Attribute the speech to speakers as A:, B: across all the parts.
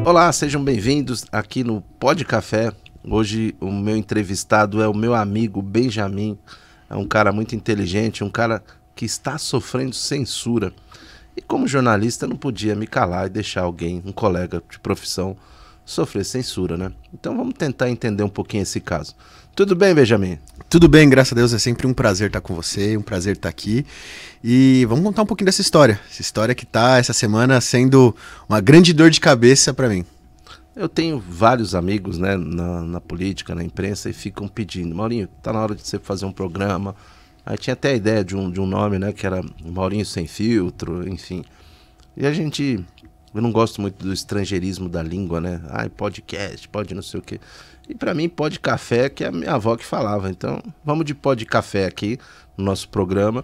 A: Olá, sejam bem-vindos aqui no Pod Café. Hoje o meu entrevistado é o meu amigo Benjamin. É um cara muito inteligente, um cara que está sofrendo censura. E como jornalista eu não podia me calar e deixar alguém, um colega de profissão, sofrer censura, né? Então vamos tentar entender um pouquinho esse caso. Tudo bem, Benjamin?
B: Tudo bem, graças a Deus, é sempre um prazer estar com você, um prazer estar aqui. E vamos contar um pouquinho dessa história. Essa história que está essa semana sendo uma grande dor de cabeça para mim.
A: Eu tenho vários amigos, né, na política, na imprensa, e ficam pedindo: Maurinho, tá na hora de você fazer um programa. Aí tinha até a ideia de um nome, né, que era Maurinho Sem Filtro, enfim. E eu não gosto muito do estrangeirismo da língua, né? Podcast, pode não sei o quê. E pra mim, Pod Café, que é a minha avó que falava. Então, vamos de Pod Café aqui no nosso programa.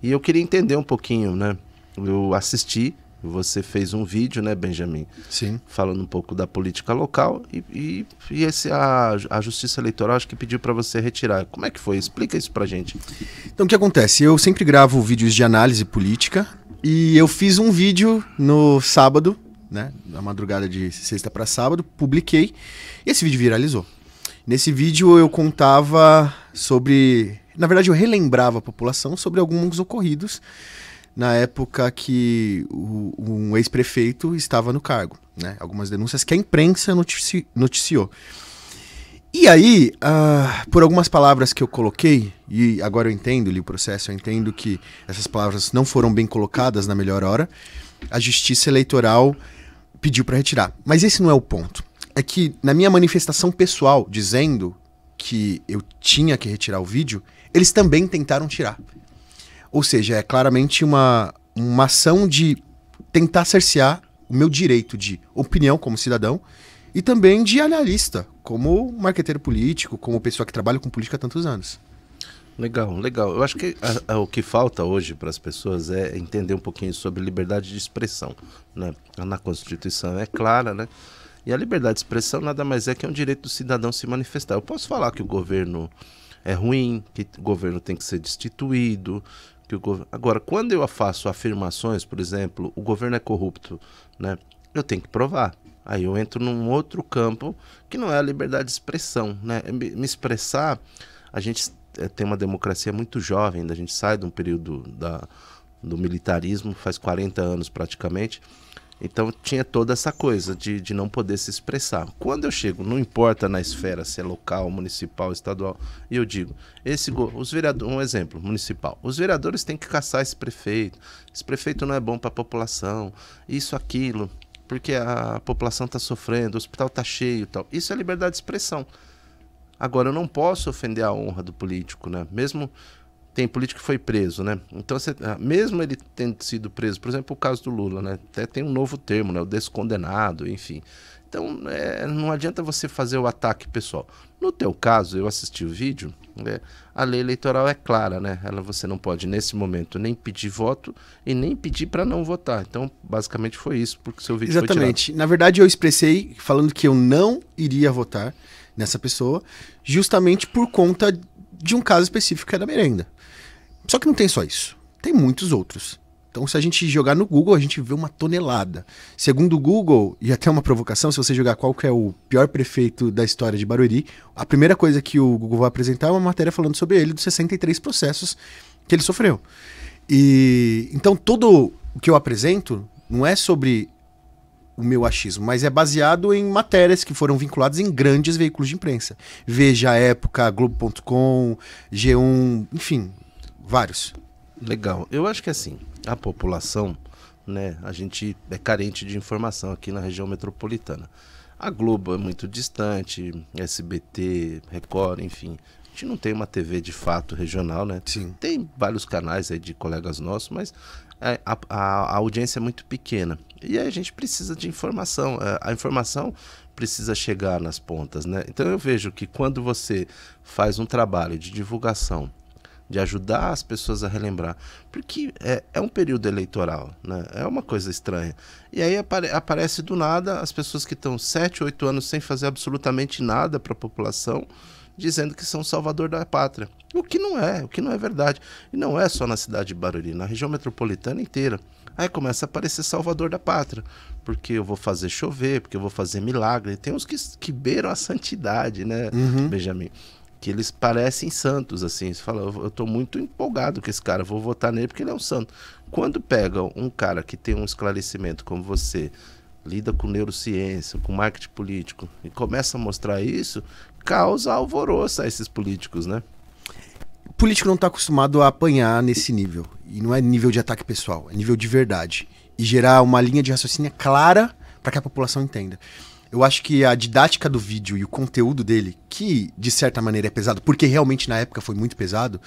A: E eu queria entender um pouquinho, né? Eu assisti, você fez um vídeo, né, Benjamin?
B: Sim.
A: Falando um pouco da política local e a Justiça Eleitoral acho que pediu para você retirar. Como é que foi? Explica isso pra gente.
B: Então, o que acontece? Eu sempre gravo vídeos de análise política e eu fiz um vídeo no sábado, né, na madrugada de sexta para sábado, publiquei e esse vídeo viralizou. Nesse vídeo eu contava sobre... Na verdade, eu relembrava a população sobre alguns ocorridos na época que um ex-prefeito estava no cargo, né? Algumas denúncias que a imprensa noticiou. E aí, por algumas palavras que eu coloquei, e agora eu entendo, li o processo, eu entendo que essas palavras não foram bem colocadas na melhor hora, a Justiça Eleitoral pediu para retirar. Mas esse não é o ponto. É que na minha manifestação pessoal, dizendo que eu tinha que retirar o vídeo, eles também tentaram tirar. Ou seja, é claramente uma ação de tentar cercear o meu direito de opinião como cidadão e também de analista, como marqueteiro político, como pessoa que trabalha com política há tantos anos.
A: Legal, legal. Eu acho que o que falta hoje para as pessoas é entender um pouquinho sobre liberdade de expressão, né? Na Constituição é clara, né? E a liberdade de expressão nada mais é que um direito do cidadão se manifestar. Eu posso falar que o governo é ruim, que o governo tem que ser destituído. Agora, quando eu faço afirmações, por exemplo, o governo é corrupto, né? Eu tenho que provar. Aí eu entro num outro campo que não é a liberdade de expressão, né? Me expressar, a gente tem uma democracia muito jovem, a gente sai de um período do militarismo, faz 40 anos praticamente. Então tinha toda essa coisa de não poder se expressar. Quando eu chego, não importa na esfera se é local, municipal, estadual, e eu digo, os vereadores, um exemplo, municipal, os vereadores têm que caçar esse prefeito não é bom para a população, isso, aquilo, porque a população está sofrendo, o hospital está cheio e tal. Isso é liberdade de expressão. Agora, eu não posso ofender a honra do político, né? Mesmo... Tem político que foi preso, né? Então, mesmo ele tendo sido preso, por exemplo, o caso do Lula, né? Até tem um novo termo, né? O descondenado, enfim. Então, não adianta você fazer o ataque pessoal. No teu caso, eu assisti o vídeo, né? A lei eleitoral é clara, né? Você não pode, nesse momento, nem pedir voto e nem pedir para não votar. Então, basicamente foi isso, porque o seu vídeo foi tirado.
B: Exatamente. Na verdade, eu expressei falando que eu não iria votar nessa pessoa, justamente por conta de um caso específico que é da merenda. Só que não tem só isso, tem muitos outros. Então, se a gente jogar no Google, a gente vê uma tonelada. Segundo o Google, e até uma provocação, se você jogar qual que é o pior prefeito da história de Barueri, a primeira coisa que o Google vai apresentar é uma matéria falando sobre ele, dos 63 processos que ele sofreu. E então, todo o que eu apresento não é sobre o meu achismo, mas é baseado em matérias que foram vinculadas em grandes veículos de imprensa. Veja, a Época, Globo.com, G1, enfim... Vários.
A: Legal. Eu acho que assim, a população, né, a gente é carente de informação aqui na região metropolitana. A Globo é muito distante, SBT, Record, enfim. A gente não tem uma TV de fato regional, né?
B: Sim.
A: Tem vários canais aí de colegas nossos, mas a audiência é muito pequena. E aí a gente precisa de informação. A informação precisa chegar nas pontas, né? Então eu vejo que quando você faz um trabalho de divulgação, de ajudar as pessoas a relembrar, porque é um período eleitoral, né? É uma coisa estranha. E aí aparece do nada as pessoas que estão 7, 8 anos sem fazer absolutamente nada para a população, dizendo que são salvador da pátria. O que não é verdade. E não é só na cidade de Barueri, na região metropolitana inteira. Aí começa a aparecer salvador da pátria, porque eu vou fazer chover, porque eu vou fazer milagre. Tem uns que beiram a santidade, né, Benjamin? Que eles parecem santos, assim. Você fala, eu tô muito empolgado com esse cara, vou votar nele porque ele é um santo. Quando pegam um cara que tem um esclarecimento como você, lida com neurociência, com marketing político, e começa a mostrar isso, causa alvoroço a esses políticos, né?
B: O político não está acostumado a apanhar nesse nível. E não é nível de ataque pessoal, é nível de verdade. E gerar uma linha de raciocínio clara para que a população entenda. Eu acho que a didática do vídeo e o conteúdo dele, que de certa maneira é pesado, porque realmente na época foi muito pesado,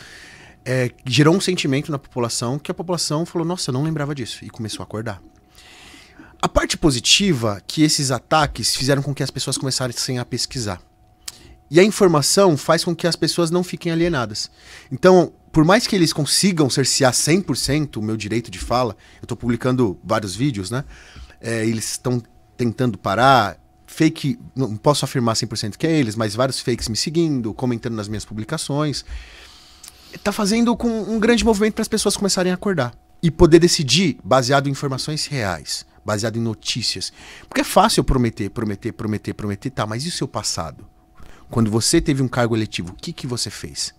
B: gerou um sentimento na população que a população falou, nossa, eu não lembrava disso, e começou a acordar. A parte positiva, que esses ataques fizeram com que as pessoas começassem a pesquisar. E a informação faz com que as pessoas não fiquem alienadas. Então, por mais que eles consigam cercear 100% o meu direito de fala, eu estou publicando vários vídeos, né? Eles estão tentando parar, fake, não posso afirmar 100% que é eles, mas vários fakes me seguindo, comentando nas minhas publicações. Está fazendo com um grande movimento para as pessoas começarem a acordar. E poder decidir baseado em informações reais, baseado em notícias. Porque é fácil eu prometer, tá, mas e o seu passado? Quando você teve um cargo eletivo, o que você fez?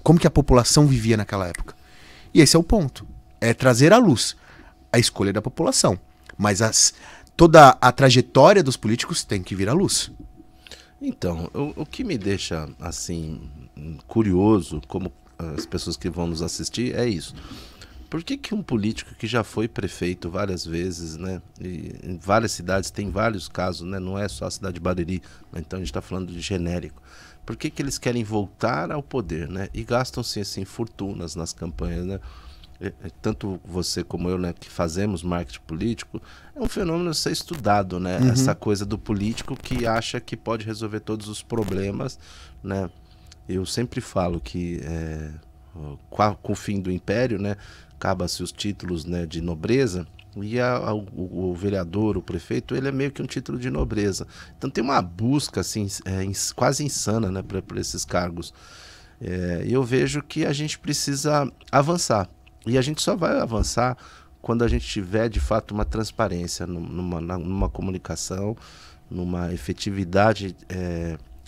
B: Como que a população vivia naquela época? E esse é o ponto. É trazer à luz a escolha da população. Mas toda a trajetória dos políticos tem que vir à luz.
A: Então, o que me deixa, assim, curioso, como as pessoas que vão nos assistir, é isso. Por que um político que já foi prefeito várias vezes, né, e em várias cidades, tem vários casos, né, não é só a cidade de Barueri, então a gente está falando de genérico, por que eles querem voltar ao poder, né, e gastam-se assim, fortunas nas campanhas, né? Tanto você como eu, né, que fazemos marketing político, é um fenômeno a ser estudado, né, essa coisa do político que acha que pode resolver todos os problemas, né. Eu sempre falo que com o fim do império, né, acaba-se os títulos, né, de nobreza, e o vereador, o prefeito, ele é meio que um título de nobreza. Então tem uma busca assim, quase insana, né, para esses cargos. E eu vejo que a gente precisa avançar. E a gente só vai avançar quando a gente tiver, de fato, uma transparência numa comunicação, numa efetividade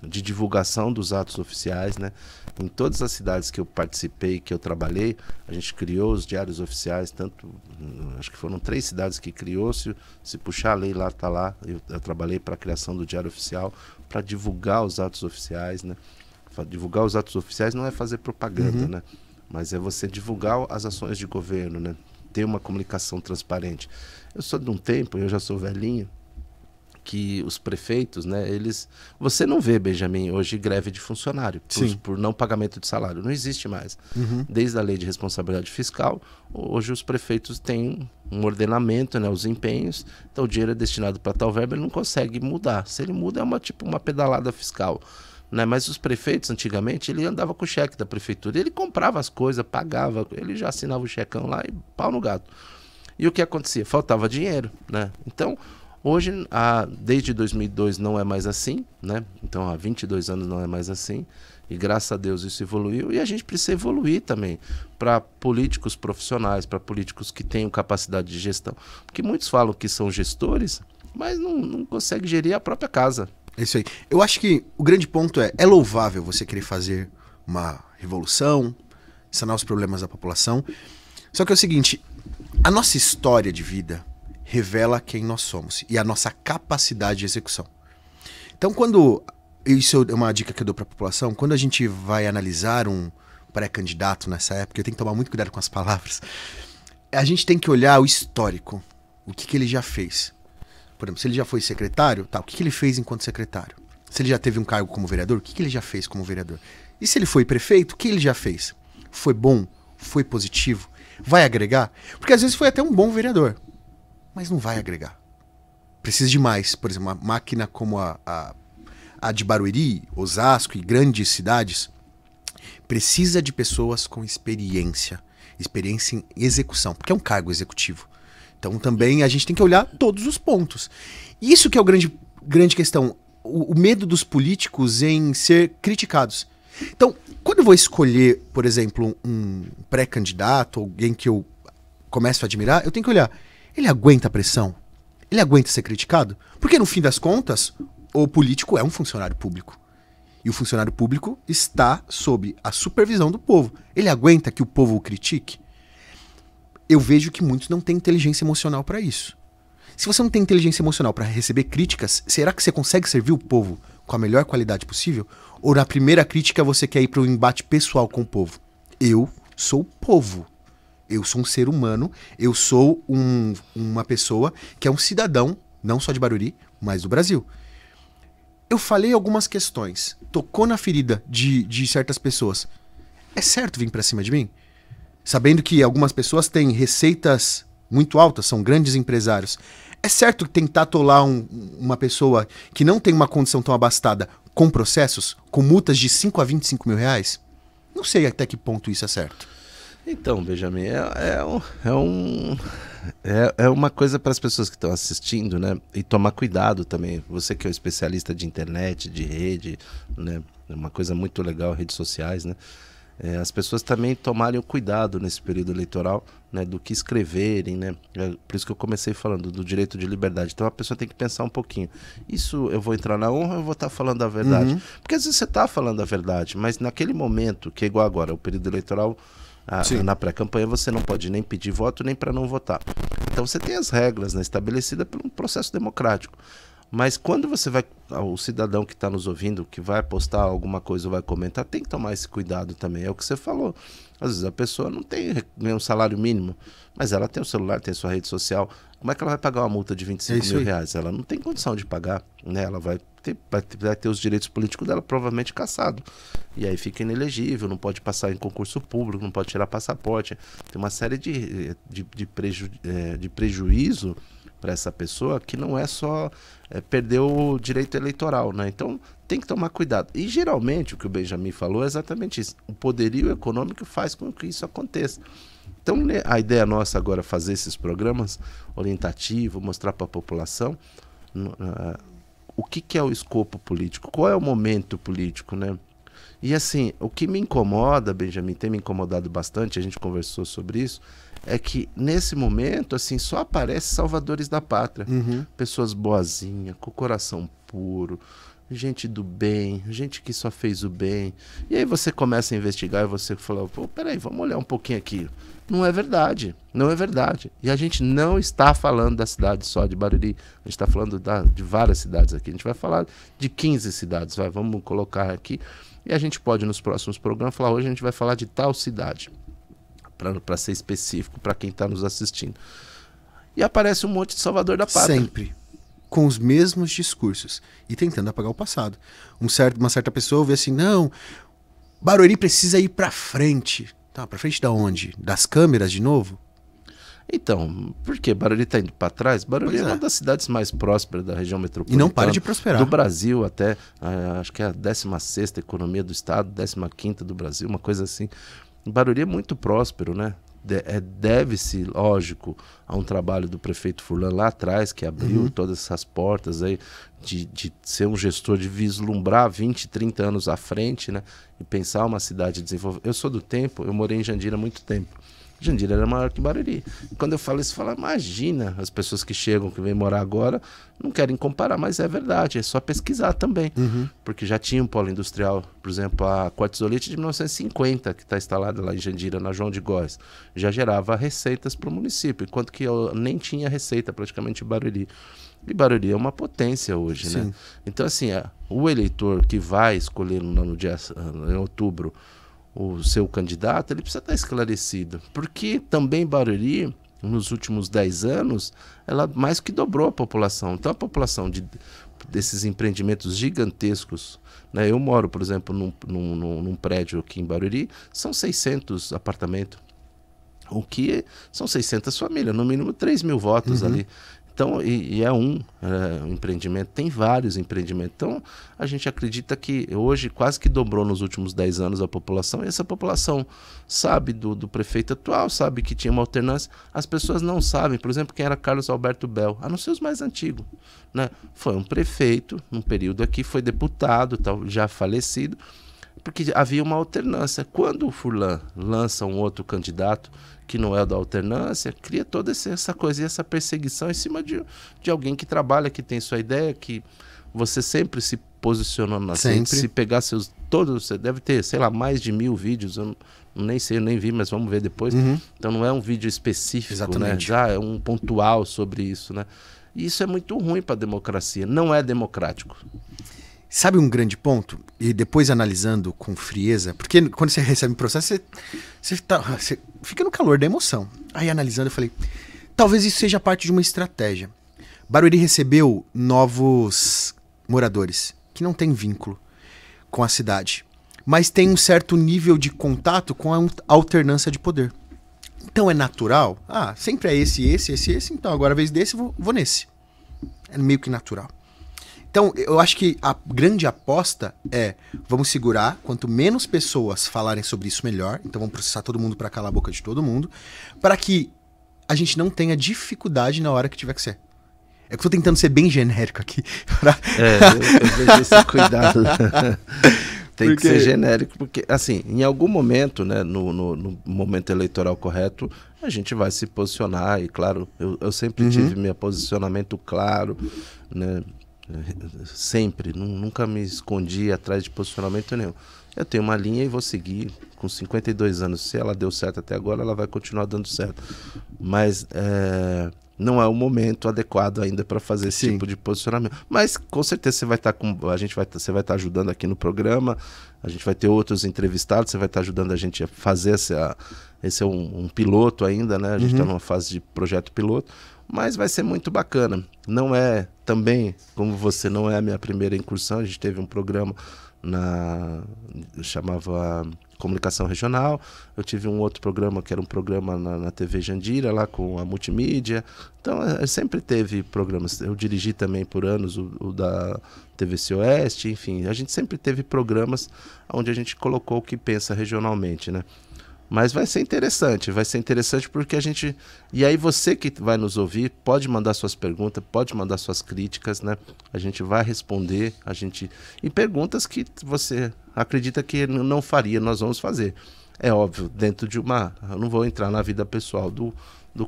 A: de divulgação dos atos oficiais, né? Em todas as cidades que eu participei, que eu trabalhei, a gente criou os diários oficiais, acho que foram 3 cidades que criou, se puxar a lei lá, tá lá, eu trabalhei para a criação do diário oficial, para divulgar os atos oficiais, né? Divulgar os atos oficiais não é fazer propaganda, né? Mas é você divulgar as ações de governo, né? Ter uma comunicação transparente. Eu sou de um tempo, eu já sou velhinho, que os prefeitos, né, você não vê, Benjamin, hoje greve de funcionário por não pagamento de salário, não existe mais. Desde a lei de responsabilidade fiscal, hoje os prefeitos têm um ordenamento, né, os empenhos, então o dinheiro é destinado para tal verba, ele não consegue mudar. Se ele muda, é uma pedalada fiscal, né? Mas os prefeitos, antigamente, ele andava com o cheque da prefeitura, ele comprava as coisas, pagava, ele já assinava o checão lá e pau no gato. E o que acontecia? Faltava dinheiro, né? Então, hoje, desde 2002 não é mais assim, né? Então há 22 anos não é mais assim, e graças a Deus isso evoluiu, e a gente precisa evoluir também para políticos profissionais, para políticos que tenham capacidade de gestão, porque muitos falam que são gestores, mas não conseguem gerir a própria casa.
B: É isso aí. Eu acho que o grande ponto é louvável você querer fazer uma revolução, sanar os problemas da população, só que é o seguinte, a nossa história de vida revela quem nós somos e a nossa capacidade de execução. Então, isso é uma dica que eu dou para a população, quando a gente vai analisar um pré-candidato nessa época, eu tenho que tomar muito cuidado com as palavras, a gente tem que olhar o histórico, o que ele já fez. Por exemplo, se ele já foi secretário, o que ele fez enquanto secretário? Se ele já teve um cargo como vereador, o que ele já fez como vereador? E se ele foi prefeito, o que ele já fez? Foi bom? Foi positivo? Vai agregar? Porque às vezes foi até um bom vereador, mas não vai agregar. Precisa de mais. Por exemplo, uma máquina como a de Barueri, Osasco e grandes cidades, precisa de pessoas com experiência em execução, porque é um cargo executivo. Então também a gente tem que olhar todos os pontos. Isso que é o grande questão, o medo dos políticos em ser criticados. Então, quando eu vou escolher, por exemplo, um pré-candidato, alguém que eu começo a admirar, eu tenho que olhar, ele aguenta a pressão? Ele aguenta ser criticado? Porque no fim das contas, o político é um funcionário público. E o funcionário público está sob a supervisão do povo. Ele aguenta que o povo o critique? Eu vejo que muitos não têm inteligência emocional para isso. Se você não tem inteligência emocional para receber críticas, será que você consegue servir o povo com a melhor qualidade possível? Ou na primeira crítica você quer ir para um embate pessoal com o povo? Eu sou o povo. Eu sou um ser humano. Eu sou uma pessoa que é um cidadão, não só de Barueri, mas do Brasil. Eu falei algumas questões. Tocou na ferida de certas pessoas. É certo vir para cima de mim? Sabendo que algumas pessoas têm receitas muito altas, são grandes empresários. É certo tentar atolar uma pessoa que não tem uma condição tão abastada com processos, com multas de 5 a 25 mil reais? Não sei até que ponto isso é certo.
A: Então, Benjamin, é uma coisa para as pessoas que estão assistindo, né? E tomar cuidado também. Você que é um especialista de internet, de rede, né? É uma coisa muito legal, redes sociais, né? As pessoas também tomarem o cuidado nesse período eleitoral, né, do que escreverem, né? Por isso que eu comecei falando do direito de liberdade. Então a pessoa tem que pensar um pouquinho. Isso eu vou entrar na honra ou eu vou estar falando a verdade?
B: Uhum.
A: Porque às vezes você está falando a verdade, mas naquele momento, que é igual agora, o período eleitoral, na pré-campanha você não pode nem pedir voto nem para não votar. Então você tem as regras, né, estabelecidas por um processo democrático. Mas quando você vai, o cidadão que está nos ouvindo, que vai postar alguma coisa ou vai comentar, tem que tomar esse cuidado também. É o que você falou. Às vezes a pessoa não tem um salário mínimo, mas ela tem o celular, tem a sua rede social. Como é que ela vai pagar uma multa de 25 mil reais? Ela não tem condição de pagar, né? Ela vai ter os direitos políticos dela provavelmente caçados. E aí fica inelegível, não pode passar em concurso público, não pode tirar passaporte. Tem uma série de prejuízo para essa pessoa que não é só perder o direito eleitoral, né? Então tem que tomar cuidado. E geralmente o que o Benjamin falou é exatamente isso. O poderio econômico faz com que isso aconteça. Então, né, a ideia nossa agora é fazer esses programas orientativos, mostrar para a população o que é o escopo político, qual é o momento político, né? E assim, o que me incomoda, Benjamin, tem me incomodado bastante, a gente conversou sobre isso, é que nesse momento, assim, só aparece salvadores da pátria.
B: Uhum.
A: Pessoas boazinhas, com o coração puro, gente do bem, gente que só fez o bem. E aí você começa a investigar e você fala, pô, peraí, vamos olhar um pouquinho aqui. Não é verdade, não é verdade. E a gente não está falando da cidade só de Barueri, a gente está falando de várias cidades aqui. A gente vai falar de 15 cidades, vamos colocar aqui. E a gente pode, nos próximos programas, falar, hoje a gente vai falar de tal cidade, para ser específico para quem está nos assistindo. E aparece um monte de salvador da pátria.
B: Sempre. Com os mesmos discursos. E tentando apagar o passado. Uma certa pessoa vê assim, não, Barueri precisa ir para frente. Tá, para frente da onde? Das câmeras de novo?
A: Então, por quê? Barueri está indo para trás? Barueri é uma das cidades mais prósperas da região metropolitana.
B: E não para de prosperar.
A: Do Brasil até, acho que é a 16ª economia do estado, 15ª do Brasil, uma coisa assim. Barueri é muito próspero, né? Deve-se, lógico, a um trabalho do prefeito Furlan lá atrás, que abriu todas essas portas aí, de ser um gestor, de vislumbrar 20, 30 anos à frente, né? E pensar uma cidade desenvolvida. Eu sou do tempo, eu morei em Jandira há muito tempo. Jandira era maior que Barueri. E quando eu falo isso, eu falo, imagina, as pessoas que chegam, que vêm morar agora, não querem comparar, mas é verdade, é só pesquisar também. Porque já tinha um polo industrial, por exemplo, a Quartzolite de 1950, que está instalada lá em Jandira, na João de Góes, já gerava receitas para o município, enquanto que eu nem tinha receita praticamente em Barueri. E Barueri é uma potência hoje, né? Então, assim, o eleitor que vai escolher no dia, em outubro, o seu candidato, ele precisa estar esclarecido. Porque também Barueri, nos últimos 10 anos, ela mais que dobrou a população. Então a população desses empreendimentos gigantescos, né? Eu moro, por exemplo, num prédio aqui em Barueri, são 600 apartamentos. O que são 600 famílias, no mínimo 3 mil votos ali. Então, e é um empreendimento, tem vários empreendimentos. Então, a gente acredita que hoje quase que dobrou nos últimos 10 anos a população, e essa população sabe do prefeito atual, sabe que tinha uma alternância. As pessoas não sabem, por exemplo, quem era Carlos Alberto Bel, a não ser os mais antigos, né? Foi um prefeito, num período aqui, foi deputado, tal, já falecido, Porque havia uma alternância. Quando o Furlan lança um outro candidato que não é o da alternância, cria toda essa coisa e essa perseguição em cima de alguém que trabalha, que tem sua ideia, que você sempre se posicionou nas redes. Se pegar todos, você deve ter, sei lá, mais de 1000 vídeos, eu nem sei, eu nem vi, mas vamos ver depois. Então não é um vídeo específico,
B: exatamente,
A: né? Já é um pontual sobre isso, né? E isso é muito ruim para a democracia, não é democrático.
B: Sabe um grande ponto? E depois analisando com frieza, porque quando você recebe um processo, você fica no calor da emoção. Aí analisando eu falei, talvez isso seja parte de uma estratégia. Barueri recebeu novos moradores que não têm vínculo com a cidade, mas tem um certo nível de contato com a alternância de poder. Então é natural, sempre é esse, então agora a vez desse vou nesse. É meio que natural. Então, eu acho que a grande aposta é, vamos segurar, quanto menos pessoas falarem sobre isso, melhor. Então vamos processar todo mundo para calar a boca de todo mundo, para que a gente não tenha dificuldade na hora que tiver que ser. É que eu tô tentando ser bem genérico aqui.
A: Eu vejo esse cuidado. Tem que ser genérico, porque, assim, em algum momento, né, no momento eleitoral correto, a gente vai se posicionar, e claro, eu sempre tive meu posicionamento claro, né, sempre, nunca me escondi atrás de posicionamento nenhum. Eu tenho uma linha e vou seguir com 52 anos. Se ela deu certo até agora, ela vai continuar dando certo. Mas não é o momento adequado ainda para fazer esse tipo de posicionamento. Mas com certeza você vai estar você vai estar ajudando aqui no programa, a gente vai ter outros entrevistados, você vai estar ajudando a gente a fazer esse é um piloto ainda, né? A gente está numa fase de projeto piloto. Mas vai ser muito bacana. Não é também, como você, não é a minha primeira incursão. A gente teve um programa chamava Comunicação Regional. Eu tive um outro programa que era um programa na TV Jandira, lá com a multimídia. Então, sempre teve programas. Eu dirigi também por anos o da TVC Oeste, enfim. A gente sempre teve programas onde a gente colocou o que pensa regionalmente, né? Mas vai ser interessante porque a gente... E aí você que vai nos ouvir, pode mandar suas perguntas, pode mandar suas críticas, né? A gente vai responder, e perguntas que você acredita que não faria, nós vamos fazer. É óbvio, dentro de uma... Eu não vou entrar na vida pessoal do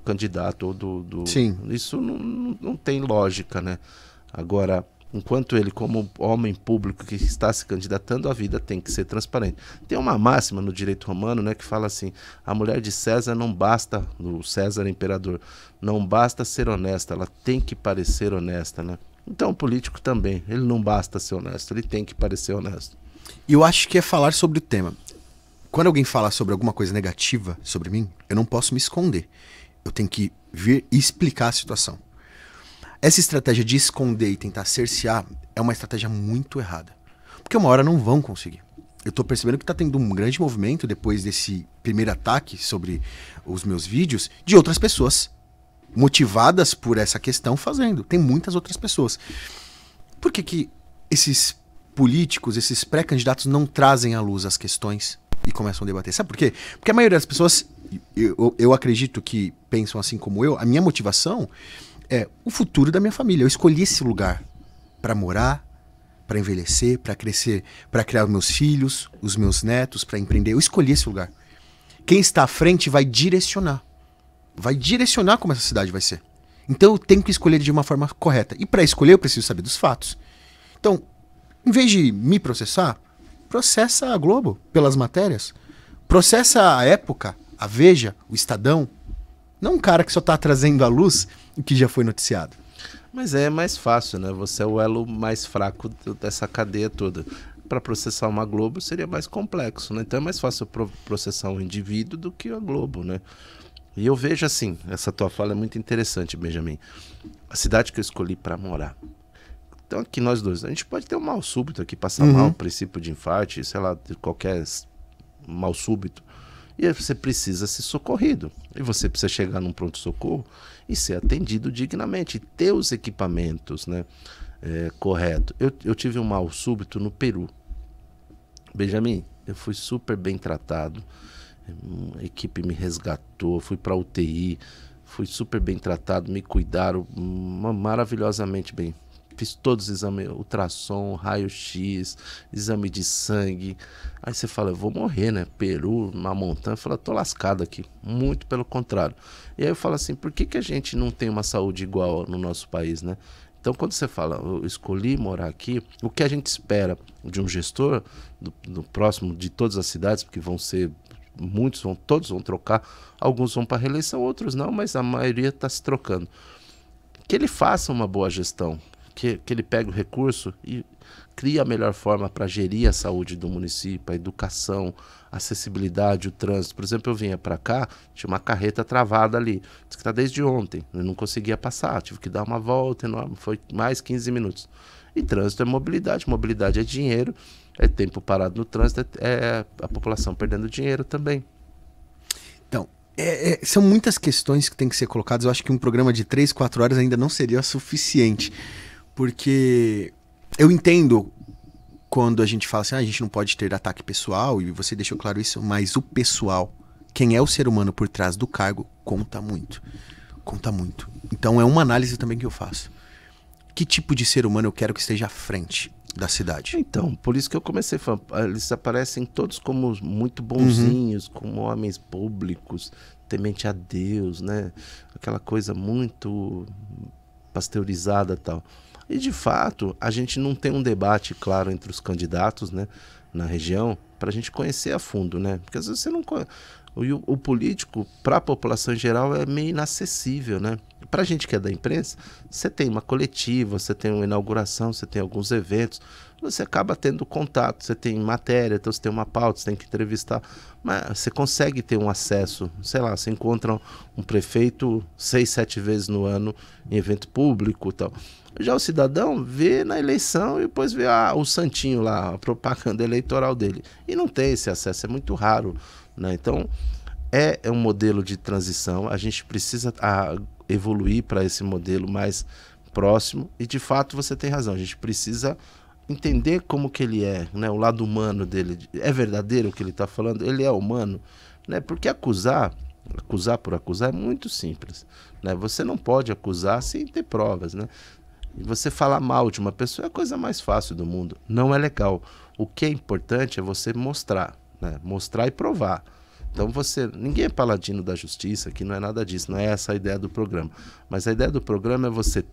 A: candidato ou do...
B: Sim.
A: Isso não tem lógica, né? Agora... Enquanto ele, como homem público que está se candidatando, a vida tem que ser transparente. Tem uma máxima no direito romano, né, que fala assim, a mulher de César não basta, o César imperador, não basta ser honesta, ela tem que parecer honesta, né? Então o político também, ele não basta ser honesto, ele tem que parecer honesto.
B: E eu acho que é falar sobre o tema. Quando alguém fala sobre alguma coisa negativa sobre mim, eu não posso me esconder. Eu tenho que vir e explicar a situação. Essa estratégia de esconder e tentar cercear é uma estratégia muito errada. Porque uma hora não vão conseguir. Eu tô percebendo que tá tendo um grande movimento depois desse primeiro ataque sobre os meus vídeos de outras pessoas motivadas por essa questão fazendo. Tem muitas outras pessoas. Por que esses políticos, esses pré-candidatos não trazem à luz as questões e começam a debater? Sabe por quê? Porque a maioria das pessoas, eu acredito que pensam assim como eu, a minha motivação é o futuro da minha família. Eu escolhi esse lugar para morar, para envelhecer, para crescer, para criar os meus filhos, os meus netos, para empreender. Eu escolhi esse lugar. Quem está à frente vai direcionar. Vai direcionar como essa cidade vai ser. Então eu tenho que escolher de uma forma correta. E para escolher eu preciso saber dos fatos. Então, em vez de me processar, processa a Globo pelas matérias. Processa a Época, a Veja, o Estadão. Não um cara que só está trazendo à luz o que já foi noticiado.
A: Mas é mais fácil, né? Você é o elo mais fraco dessa cadeia toda. Para processar uma Globo seria mais complexo, né? Então é mais fácil processar um indivíduo do que a Globo, né? E eu vejo assim, essa tua fala é muito interessante, Benjamin. A cidade que eu escolhi para morar. Então aqui nós dois, a gente pode ter um mal súbito aqui, passar mal, um princípio de infarto, sei lá, de qualquer mal súbito. E aí você precisa ser socorrido. E você precisa chegar num pronto-socorro e ser atendido dignamente. E ter os equipamentos, né, corretos. Eu tive um mal súbito no Peru. Benjamin, eu fui super bem tratado. A equipe me resgatou, fui para UTI. Fui super bem tratado, me cuidaram maravilhosamente bem. fiz todos os exames, ultrassom, raio-x, exame de sangue. Aí você fala, eu vou morrer, né? Peru, uma montanha. Eu falo, tô lascado aqui. Muito pelo contrário. E aí eu falo assim, por que a gente não tem uma saúde igual no nosso país, né? Então, quando você fala, eu escolhi morar aqui, o que a gente espera de um gestor, do próximo de todas as cidades, porque vão ser muitos, todos vão trocar, alguns vão para reeleição, outros não, mas a maioria está se trocando. Que ele faça uma boa gestão, que ele pegue o recurso e crie a melhor forma para gerir a saúde do município, a educação, a acessibilidade, o trânsito. Por exemplo, eu vinha para cá, tinha uma carreta travada ali, diz que está desde ontem, eu não conseguia passar, tive que dar uma volta enorme, foi mais 15 minutos. E trânsito é mobilidade, mobilidade é dinheiro, é tempo parado no trânsito, é a população perdendo dinheiro também.
B: Então, são muitas questões que têm que ser colocadas. Eu acho que um programa de 3, 4 horas ainda não seria suficiente, porque eu entendo quando a gente fala assim, a gente não pode ter ataque pessoal, e você deixou claro isso, mas o pessoal, quem é o ser humano por trás do cargo, conta muito. Conta muito. Então é uma análise também que eu faço. Que tipo de ser humano eu quero que esteja à frente da cidade?
A: Então, por isso que eu comecei falando, eles aparecem todos como muito bonzinhos, como homens públicos, temente a Deus, né? Aquela coisa muito pasteurizada e tal. E de fato, a gente não tem um debate claro entre os candidatos, né, na região, para a gente conhecer a fundo, né? Porque às vezes você não conhece. O político, para a população em geral, é meio inacessível, né? Para a gente que é da imprensa, você tem uma coletiva, você tem uma inauguração, você tem alguns eventos, você acaba tendo contato, você tem matéria, então você tem uma pauta, você tem que entrevistar, mas você consegue ter um acesso, sei lá, você encontra um prefeito 6, 7 vezes no ano em evento público e tal. Já o cidadão vê na eleição e depois vê o santinho lá, a propaganda eleitoral dele. E não tem esse acesso, é muito raro, né? Então, é um modelo de transição, a gente precisa evoluir para esse modelo mais próximo e, de fato, você tem razão, a gente precisa entender como que ele é, né? O lado humano dele. É verdadeiro o que ele está falando? Ele é humano? Né? Porque acusar por acusar é muito simples, né? Você não pode acusar sem ter provas, né? E você falar mal de uma pessoa é a coisa mais fácil do mundo. Não é legal. O que é importante é você mostrar, né? Mostrar e provar. Então ninguém é paladino da justiça, que não é nada disso, não é essa a ideia do programa. Mas a ideia do programa é você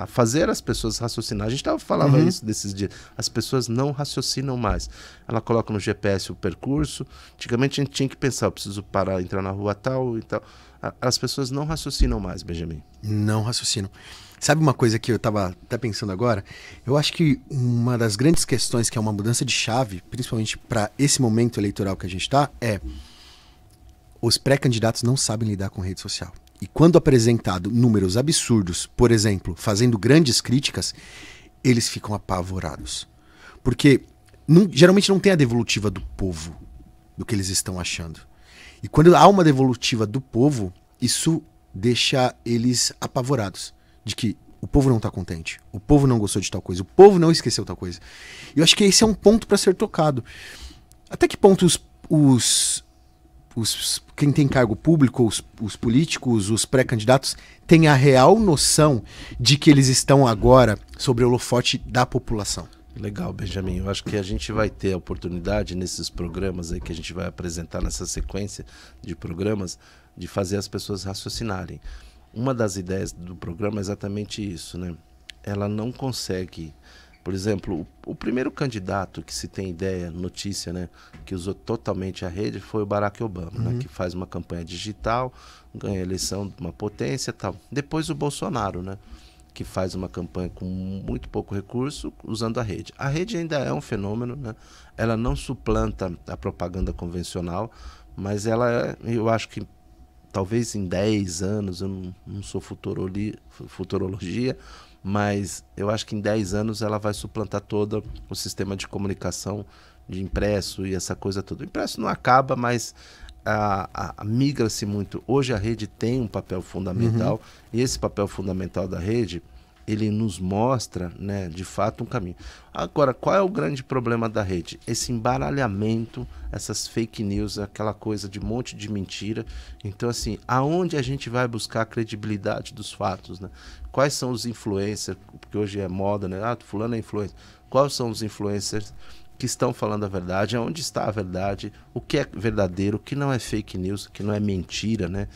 A: fazer as pessoas raciocinar. A gente falava isso desses dias. As pessoas não raciocinam mais. Ela coloca no GPS o percurso. Antigamente a gente tinha que pensar, eu preciso parar, entrar na rua tal e tal. As pessoas não raciocinam mais, Benjamin.
B: Não raciocinam. Sabe uma coisa que eu estava até pensando agora? Eu acho que uma das grandes questões que é uma mudança de chave, principalmente para esse momento eleitoral que a gente está, é os pré-candidatos não sabem lidar com rede social. E quando apresentado números absurdos, por exemplo, fazendo grandes críticas, eles ficam apavorados. Porque geralmente não tem a devolutiva do povo, do que eles estão achando. E quando há uma devolutiva do povo, isso deixa eles apavorados. De que o povo não está contente, o povo não gostou de tal coisa, o povo não esqueceu tal coisa. E eu acho que esse é um ponto para ser tocado. Até que ponto quem tem cargo público, os políticos, os pré-candidatos, têm a real noção de que eles estão agora sobre o holofote da população?
A: Legal, Benjamin. Eu acho que a gente vai ter a oportunidade nesses programas aí que a gente vai apresentar nessa sequência de programas de fazer as pessoas raciocinarem. Uma das ideias do programa é exatamente isso, né? Ela não consegue, por exemplo, o primeiro candidato que se tem ideia, notícia, né, que usou totalmente a rede foi o Barack Obama, né, que faz uma campanha digital, ganha a eleição de uma potência e tal. Depois o Bolsonaro, né, que faz uma campanha com muito pouco recurso usando a rede. A rede ainda é um fenômeno, né? Ela não suplanta a propaganda convencional, mas eu acho que talvez em 10 anos, eu não sou futurologia, mas eu acho que em 10 anos ela vai suplantar todo o sistema de comunicação de impresso e essa coisa toda. O impresso não acaba, mas migra-se muito. Hoje a rede tem um papel fundamental, e esse papel fundamental da rede, ele nos mostra, né, de fato um caminho. Agora, qual é o grande problema da rede? Esse embaralhamento, essas fake news, aquela coisa de monte de mentira. Então, assim, aonde a gente vai buscar a credibilidade dos fatos, né? Quais são os influencers, porque hoje é moda, né? Ah, fulano é influencer. Quais são os influencers que estão falando a verdade? Onde está a verdade? O que é verdadeiro? O que não é fake news? O que não é mentira, né?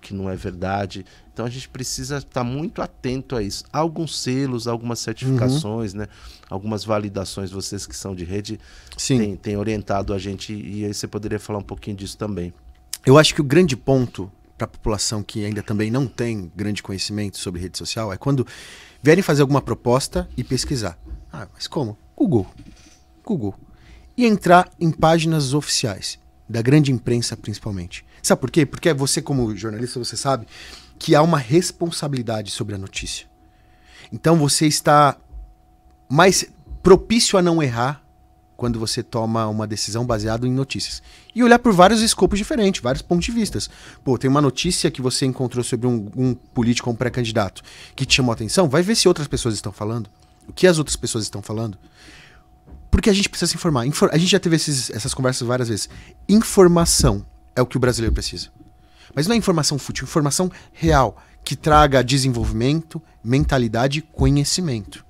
A: Que não é verdade. Então a gente precisa estar muito atento a isso. Há alguns selos, algumas certificações, né? Algumas validações, vocês que são de rede têm orientado a gente, e aí você poderia falar um pouquinho disso também.
B: Eu acho que o grande ponto para a população que ainda também não tem grande conhecimento sobre rede social é quando vierem fazer alguma proposta e pesquisar. Ah, mas como? Google. E entrar em páginas oficiais, da grande imprensa principalmente. Sabe por quê? Porque você, como jornalista, você sabe que há uma responsabilidade sobre a notícia. Então você está mais propício a não errar quando você toma uma decisão baseada em notícias. E olhar por vários escopos diferentes, vários pontos de vista. Pô, tem uma notícia que você encontrou sobre um político ou um pré-candidato que te chamou a atenção, vai ver se outras pessoas estão falando, o que as outras pessoas estão falando. Porque a gente precisa se informar. A gente já teve essas conversas várias vezes. Informação é o que o brasileiro precisa. Mas não é informação fútil, informação real, que traga desenvolvimento, mentalidade e conhecimento.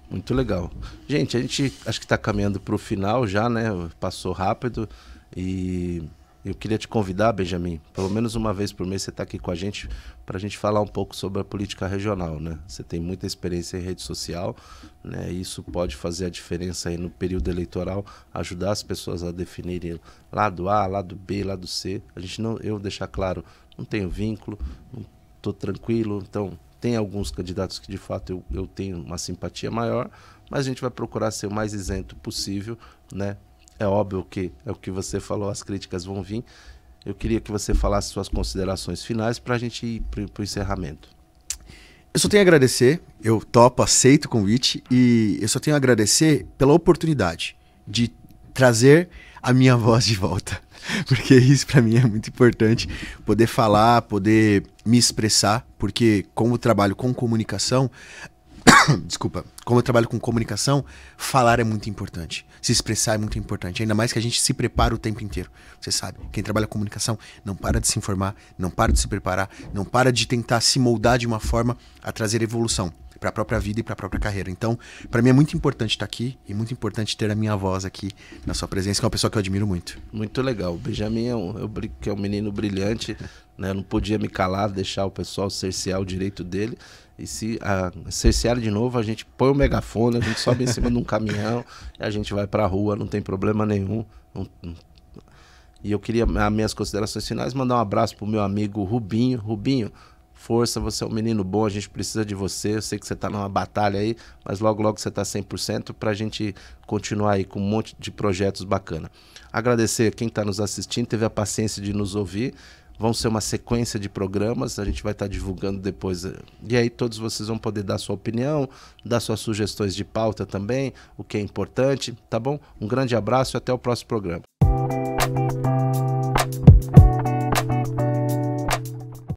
A: Muito legal. Gente, a gente acho que está caminhando para o final já, né? Passou rápido e eu queria te convidar, Benjamin, pelo menos uma vez por mês você está aqui com a gente para a gente falar um pouco sobre a política regional, né? Você tem muita experiência em rede social, né? Isso pode fazer a diferença aí no período eleitoral, ajudar as pessoas a definirem lado A, lado B, lado C. A gente não, eu deixar claro, não tenho vínculo, não estou tranquilo, então tem alguns candidatos que de fato eu tenho uma simpatia maior, mas a gente vai procurar ser o mais isento possível, né? É óbvio que é o que você falou, as críticas vão vir. Eu queria que você falasse suas considerações finais para a gente ir para o encerramento.
B: Eu só tenho a agradecer, eu topo, aceito o convite, e eu só tenho a agradecer pela oportunidade de trazer a minha voz de volta. Porque isso para mim é muito importante, poder falar, poder me expressar, porque como eu trabalho com comunicação, desculpa, como eu trabalho com comunicação, falar é muito importante, se expressar é muito importante, ainda mais que a gente se prepara o tempo inteiro. Você sabe, quem trabalha com comunicação não para de se informar, não para de se preparar, não para de tentar se moldar de uma forma a trazer evolução para a própria vida e para a própria carreira. Então, para mim é muito importante estar aqui e muito importante ter a minha voz aqui na sua presença, que é uma pessoa que eu admiro muito.
A: Muito legal. O Benjamin é um menino brilhante, né? Eu não podia me calar, deixar o pessoal cercear o direito dele. E se cercear de novo, a gente põe o megafone, a gente sobe em cima de um caminhão e a gente vai para a rua, não tem problema nenhum. E eu queria, as minhas considerações finais, mandar um abraço pro meu amigo Rubinho. Rubinho, força, você é um menino bom, a gente precisa de você. Eu sei que você está numa batalha aí, mas logo logo você está 100% para a gente continuar aí com um monte de projetos bacana. Agradecer a quem está nos assistindo, teve a paciência de nos ouvir. Vão ser uma sequência de programas, a gente vai estar divulgando depois. E aí todos vocês vão poder dar sua opinião, dar suas sugestões de pauta também, o que é importante, tá bom? Um grande abraço e até o próximo programa.